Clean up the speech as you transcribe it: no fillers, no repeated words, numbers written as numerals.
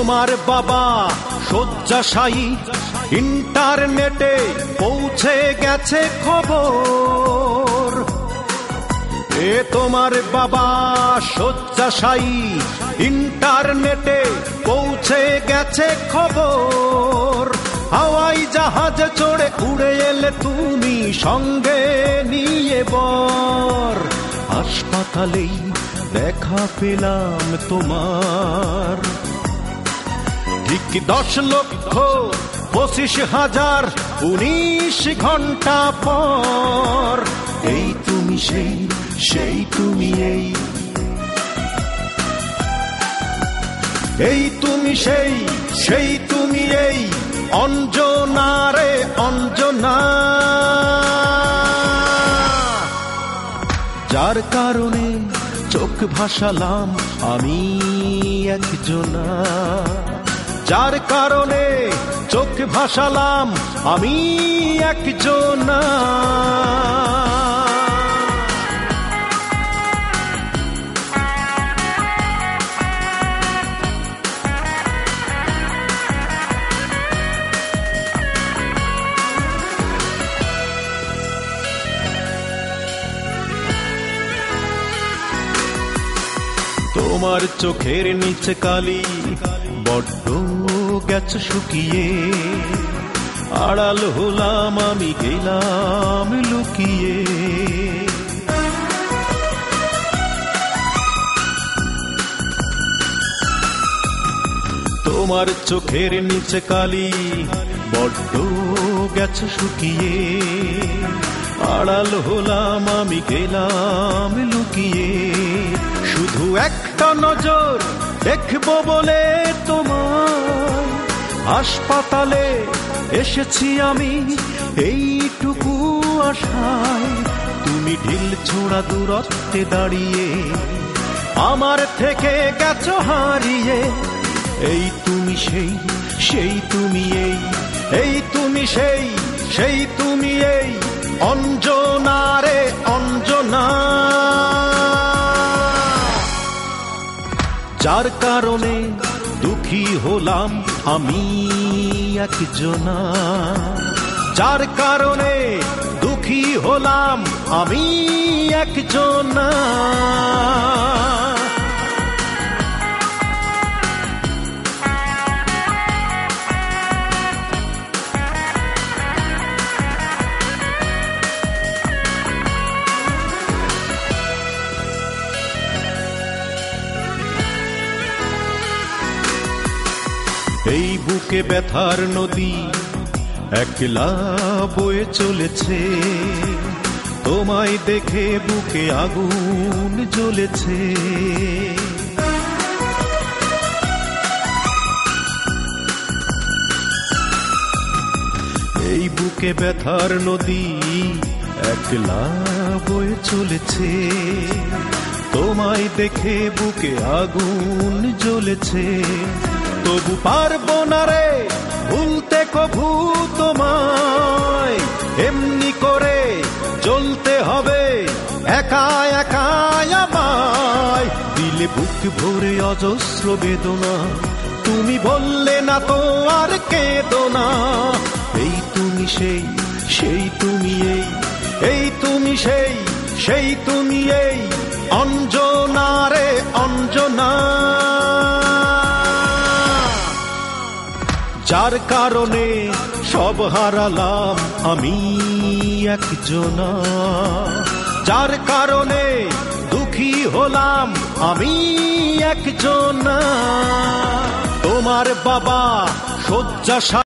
তোমার বাবা শয্যাশায়ী, ইন্টারনেটে পৌঁছে গেছে খবর। তোমার বাবা শয্যাশায়ী, ইন্টারনেটে পৌঁছে গেছে খবর। হাওয়াই জাহাজে চড়ে উড়ে এলে তুমি সঙ্গে নিয়ে বর। হাসপাতালেই দেখা পেলাম তোমার, ঠিক 10,25,019 ঘন্টা পর। এই তুমি সেই তুমি এই তুমি সেই তুমি এই অঞ্জনা রে অঞ্জনা, যার কারণে চোখ ভাসালাম আমি একজনা, যার কারণে চোখ ভাসালাম আমি একজনা। তোমার চোখের নিচে কালি বড্ড গেছে শুকিয়ে, আড়াল হলাম আমি গেলাম লুকিয়ে। তোমার চোখের নিচে কালি বড্ড গেছে শুকিয়ে, আড়াল হলাম আমি গেলাম লুকিয়ে। শুধু একটা নজর দেখবো বলে তোমার হাসপাতালে এসেছি আমি এইটুকু আশায়। তুমি ঢিল ছোড়া দূরত্বে দাঁড়িয়ে আমার থেকে গেছো হারিয়ে। এই তুমি সেই তুমি এই তুমি সেই তুমি এই অঞ্জনা রে অঞ্জনা, যার কারণে দুঃখী হলাম আমি একজনা, যার কারণে দুঃখী হলাম আমি একজনা। এই বুকে ব্যথার নদী একলা বয়ে চলেছে, তোমায় দেখে বুকে আগুন জ্বলেছে। এই বুকে ব্যথার নদী একলা বয়ে চলেছে, তোমায় দেখে বুকে আগুন জ্বলেছে। তবু পারবো না রে ভুলতে কভু তোমায়, এমনি করে চলতে হবে একা একা আমায়। দিলে বুক ভরে অজস্র বেদনা, তুমি বললে না তো আর কেঁদো না। এই তুমি সেই তুমি এই তুমি সেই তুমি এই অঞ্জনা রে অঞ্জনা, যার কারণে সব হারালাম আমি একজনা, যার কারণে দুঃখী হলাম আমি একজনা। তোমার বাবা শয্যাশায়ী,